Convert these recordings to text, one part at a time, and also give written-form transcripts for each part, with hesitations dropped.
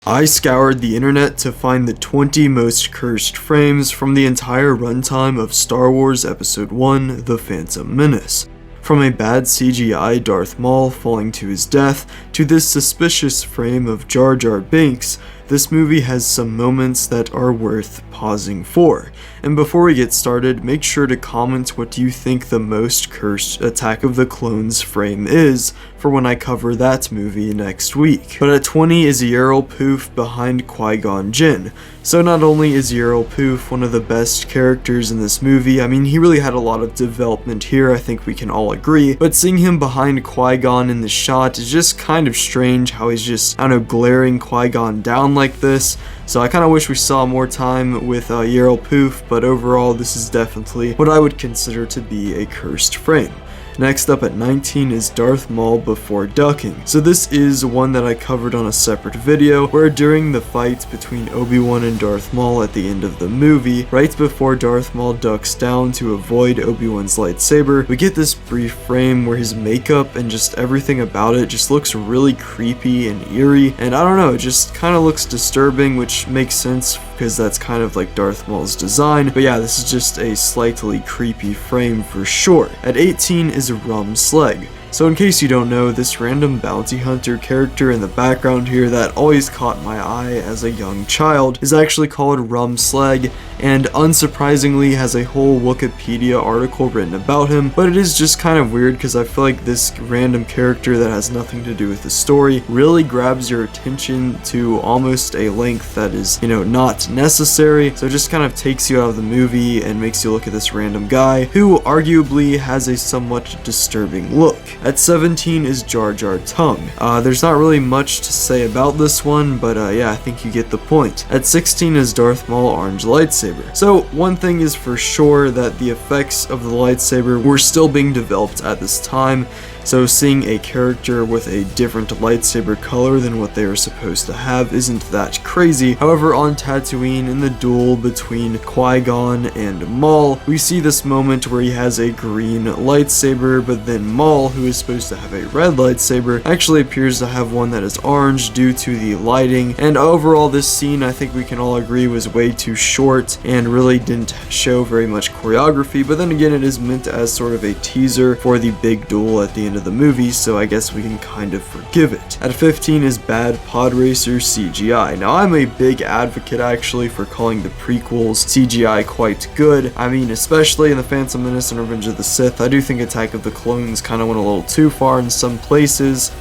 I scoured the internet to find the 20 most cursed frames from the entire runtime of Star Wars Episode 1, The Phantom Menace. From a bad CGI Darth Maul falling to his death, to this suspicious frame of Jar Jar Binks, this movie has some moments that are worth pausing for. And before we get started, make sure to comment what you think the most cursed Attack of the Clones frame is for when I cover that movie next week. But at 20 is Yarrell Poof behind Qui-Gon Jinn. So not only is Yarrell Poof one of the best characters in this movie, I mean he really had a lot of development here, I think we can all agree, but seeing him behind Qui-Gon in the shot is just kind of strange how he's just, I don't know, glaring Qui-Gon down like this. So I kind of wish we saw more time with Yarrell Poof, but overall this is definitely what I would consider to be a cursed frame. Next up at 19 is Darth Maul before ducking. So this is one that I covered on a separate video, where during the fight between Obi-Wan and Darth Maul at the end of the movie, right before Darth Maul ducks down to avoid Obi-Wan's lightsaber, we get this brief frame where his makeup and just everything about it just looks really creepy and eerie, and I don't know, it just kind of looks disturbing, which makes sense because that's kind of like Darth Maul's design, but yeah, this is just a slightly creepy frame for sure. At 18 is Rum Sleg. So in case you don't know, this random bounty hunter character in the background here that always caught my eye as a young child is actually called Rum Sleg, and unsurprisingly has a whole Wikipedia article written about him, but it is just kind of weird because I feel like this random character that has nothing to do with the story really grabs your attention to almost a length that is, you know, not necessary, so it just kind of takes you out of the movie and makes you look at this random guy who arguably has a somewhat disturbing look. At 17 is Jar Jar Tongue. There's not really much to say about this one, but yeah, I think you get the point. At 16 is Darth Maul Orange Lightsaber. So one thing is for sure that the effects of the lightsaber were still being developed at this time, so seeing a character with a different lightsaber color than what they are supposed to have isn't that crazy. However, on Tatooine, in the duel between Qui-Gon and Maul, we see this moment where he has a green lightsaber, but then Maul, who is supposed to have a red lightsaber, actually appears to have one that is orange due to the lighting, and overall this scene I think we can all agree was way too short and really didn't show very much choreography, but then again it is meant as sort of a teaser for the big duel at the end of the movie, so I guess we can kind of forgive it. At 15 is bad Podracer CGI. Now I'm a big advocate actually for calling the prequels CGI quite good. I mean, especially in The Phantom Menace and Revenge of the Sith, I do think Attack of the Clones kind of went a little too far in some places.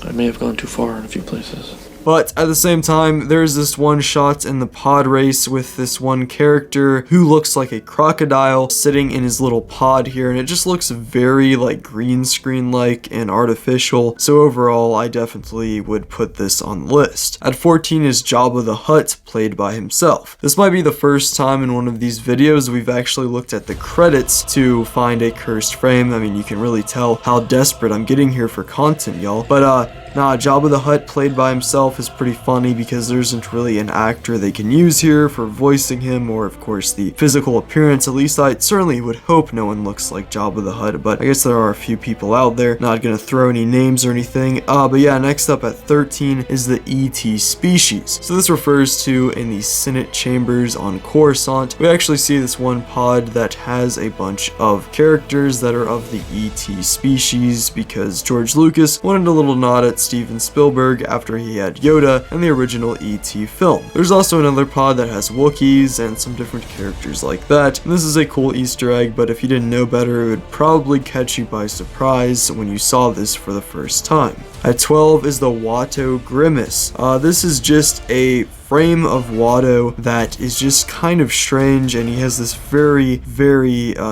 I may have gone too far in a few places. But at the same time, there's this one shot in the pod race with this one character who looks like a crocodile sitting in his little pod here, and it just looks very like green screen like and artificial. So overall, I definitely would put this on the list. At 14 is Jabba the HUTT, played by himself. This might be the first time in one of these videos we've actually looked at the credits to find a cursed frame. I mean, you can really tell how desperate I'm getting here for content, y'all. But nah, Jabba the HUTT played by himself is pretty funny because there isn't really an actor they can use here for voicing him, or of course the physical appearance. At least I certainly would hope no one looks like Jabba the HUTT, but I guess there are a few people out there. Not gonna throw any names or anything. But yeah, next up at 13 is the ET species. So this refers to in the Senate chambers on Coruscant. We actually see this one pod that has a bunch of characters that are of the ET species because George Lucas wanted a little nod at Steven Spielberg after he had Yoda in the original E.T. film. There's also another pod that has Wookiees and some different characters like that, and this is a cool Easter egg, but if you didn't know better, it would probably catch you by surprise when you saw this for the first time. At 12 is the Watto Grimace. This is just a frame of Watto that is just kind of strange, and he has this very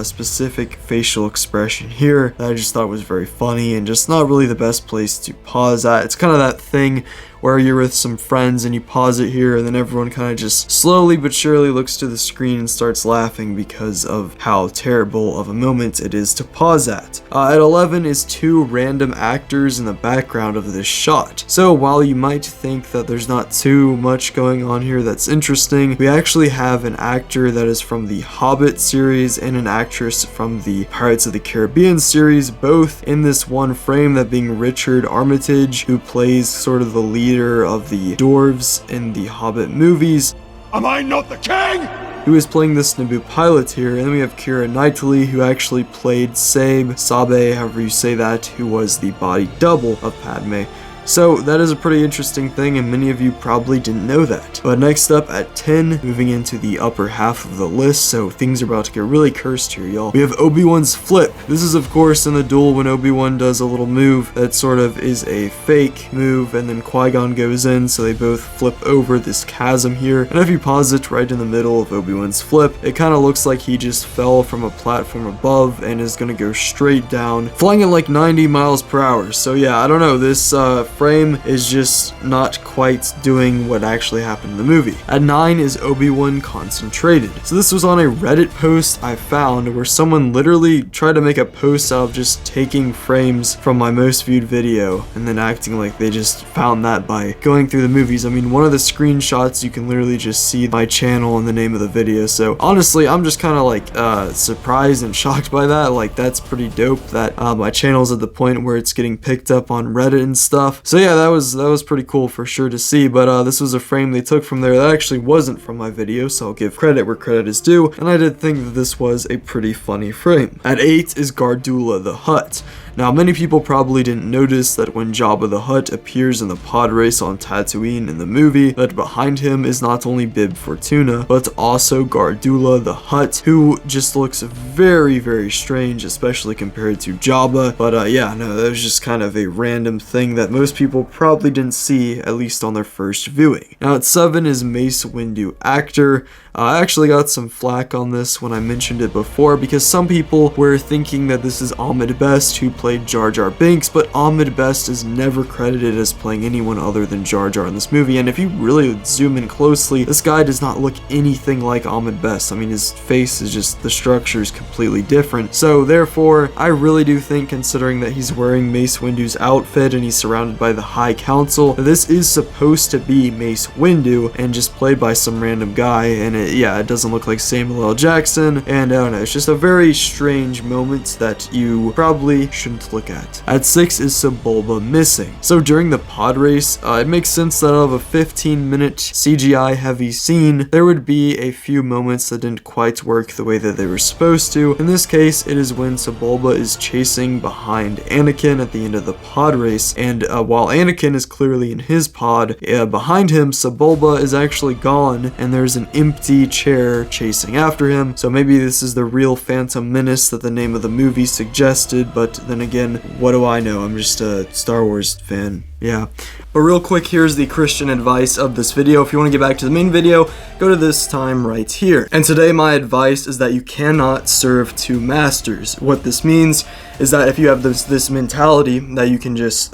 specific facial expression here that I just thought was very funny and just not really the best place to pause at. It's kind of that thing where you're with some friends and you pause it here and then everyone kind of just slowly but surely looks to the screen and starts laughing because of how terrible of a moment it is to pause at. At 11 is two random actors in the background of this shot. So while you might think that there's not too much going on here that's interesting, we actually have an actor that is from the Hobbit series and an actress from the Pirates of the Caribbean series, both in this one frame, that being Richard Armitage, who plays sort of the lead leader of the dwarves in the Hobbit movies. Am I not the king? Who is playing this Naboo pilot here. And then we have Keira Knightley, who actually played Sabe, however you say that, who was the body double of Padme. So that is a pretty interesting thing, and many of you probably didn't know that. But next up at 10, moving into the upper half of the list, so things are about to get really cursed here, y'all. We have Obi-Wan's flip. This is of course in the duel when Obi-Wan does a little move that sort of is a fake move, and then Qui-Gon goes in, so they both flip over this chasm here. And if you pause it right in the middle of Obi-Wan's flip, it kind of looks like he just fell from a platform above and is gonna go straight down, flying at like 90 miles per hour. So yeah, I don't know, this frame is just not quite doing what actually happened in the movie. At 9 is Obi-Wan Concentrated. So this was on a Reddit post I found where someone literally tried to make a post out of just taking frames from my most viewed video and then acting like they just found that by going through the movies. I mean, one of the screenshots you can literally just see my channel and the name of the video. So honestly, I'm just kind of like surprised and shocked by that. Like, that's pretty dope that my channel's at the point where it's getting picked up on Reddit and stuff. So yeah, that was pretty cool for sure to see, but this was a frame they took from there that actually wasn't from my video, so I'll give credit where credit is due, and I did think that this was a pretty funny frame. At 8 is Gardulla the HUTT. Now, many people probably didn't notice that when Jabba the HUTT appears in the pod race on Tatooine in the movie, that behind him is not only Bib Fortuna, but also Gardulla the HUTT, who just looks very, very strange, especially compared to Jabba. But yeah, no, that was just kind of a random thing that most people probably didn't see, at least on their first viewing. Now, at 7 is Mace Windu actor. I actually got some flack on this when I mentioned it before, because some people were thinking that this is Ahmed Best, who played Jar Jar Binks, but Ahmed Best is never credited as playing anyone other than Jar Jar in this movie, and if you really zoom in closely, this guy does not look anything like Ahmed Best. I mean, his face is just, the structure is completely different. So therefore, I really do think, considering that he's wearing Mace Windu's outfit and he's surrounded by the High Council, this is supposed to be Mace Windu and just played by some random guy, and it doesn't look like Samuel L. Jackson, and I don't know, it's just a very strange moment that you probably shouldn't look at. At 6 is Sebulba missing. So during the pod race, it makes sense that out of a 15-minute CGI heavy scene, there would be a few moments that didn't quite work the way that they were supposed to. In this case, it is when Sebulba is chasing behind Anakin at the end of the pod race, and while Anakin is clearly in his pod, behind him, Sebulba is actually gone, and there's an empty chair chasing after him. So maybe this is the real Phantom Menace that the name of the movie suggested, but then again, what do I know? I'm just a Star Wars fan. Yeah. But real quick, here's the Christian advice of this video. If you want to get back to the main video, go to this time right here. And today my advice is that you cannot serve two masters. What this means is that if you have this mentality that you can just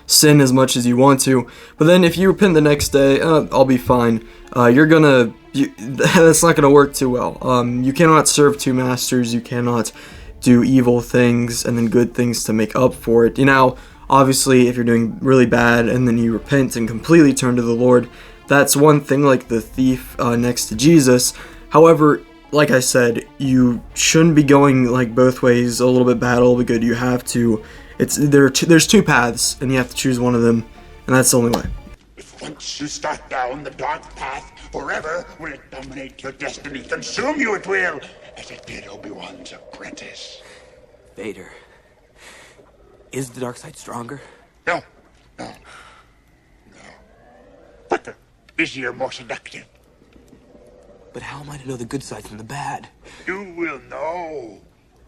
sin as much as you want to, but then if you repent the next day, I'll be fine. That's not gonna work too well. You cannot serve two masters. You cannot do evil things and then good things to make up for it. You know, obviously, if you're doing really bad and then you repent and completely turn to the Lord, that's one thing, like the thief next to Jesus. However, like I said, you shouldn't be going like both ways, a little bit bad, a little bit good. You have to. There's two paths, and you have to choose one of them, and that's the only way. If once you start down the dark path, forever will it dominate your destiny, consume you it will, as it did Obi-Wan's apprentice. Vader, is the dark side stronger? No. Quicker, easier, more seductive. But how am I to know the good side from the bad? You will know.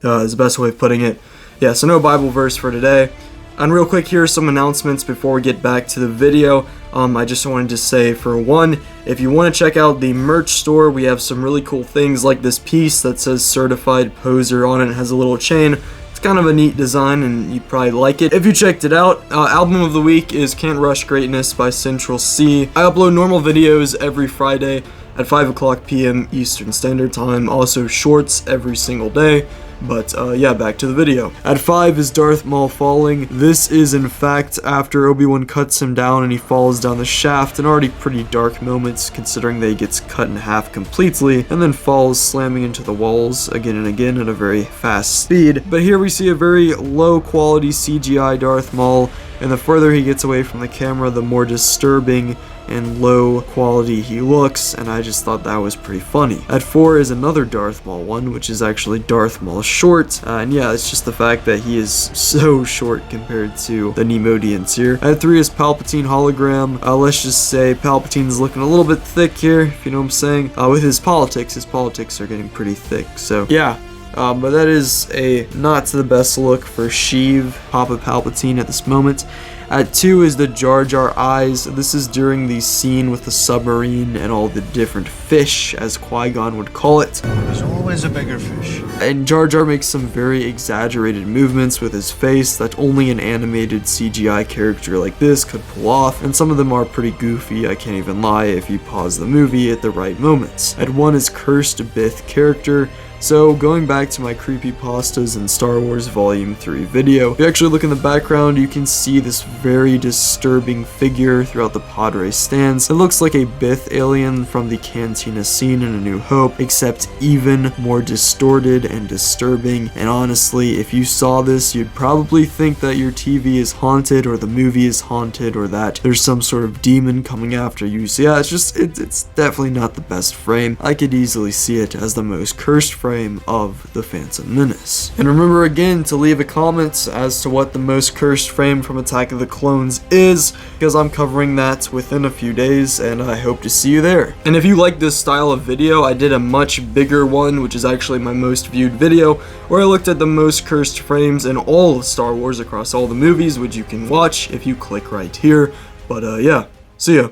Is the best way of putting it. Yeah, so no Bible verse for today. And real quick, here are some announcements before we get back to the video. I just wanted to say, for one, if you want to check out the merch store, we have some really cool things like this piece that says Certified Poser on it. It has a little chain. It's kind of a neat design, and you'd probably like it if you checked it out. Album of the week is Can't Rush Greatness by Central C. I upload normal videos every Friday at 5 o'clock p.m. Eastern Standard Time. Also shorts every single day. But yeah, back to the video. At 5 is Darth Maul Falling. This is in fact after Obi-Wan cuts him down and he falls down the shaft, an already pretty dark moment considering that he gets cut in half completely and then falls slamming into the walls again and again at a very fast speed. But here we see a very low quality CGI Darth Maul, and the further he gets away from the camera, the more disturbing and low quality he looks, and I just thought that was pretty funny. At 4 is another Darth Maul one, which is actually Darth Maul short, and yeah, it's just the fact that he is so short compared to the Nemodians here. At 3 is Palpatine hologram. Let's just say Palpatine's looking a little bit thick here, if you know what I'm saying. With his politics are getting pretty thick, so yeah. But that is a not the best look for Sheev, Papa Palpatine at this moment. At 2 is the Jar Jar eyes. This is during the scene with the submarine and all the different fish, as Qui-Gon would call it. There's always a bigger fish. And Jar Jar makes some very exaggerated movements with his face that only an animated CGI character like this could pull off, and some of them are pretty goofy, I can't even lie, if you pause the movie at the right moments. At 1 is Cursed Bith character. So, going back to my creepypastas and Star Wars Volume 3 video, if you actually look in the background, you can see this very disturbing figure throughout the Podracer stands. It looks like a Bith alien from the Cantina scene in A New Hope, except even more distorted and disturbing, and honestly, if you saw this, you'd probably think that your TV is haunted, or the movie is haunted, or that there's some sort of demon coming after you. So yeah, it's definitely not the best frame. I could easily see it as the most cursed frame of the Phantom Menace. And remember again to leave a comment as to what the most cursed frame from Attack of the Clones is, because I'm covering that within a few days, and I hope to see you there. And if you like this style of video, I did a much bigger one, which is actually my most viewed video, where I looked at the most cursed frames in all of Star Wars across all the movies, which you can watch if you click right here. But yeah, see ya.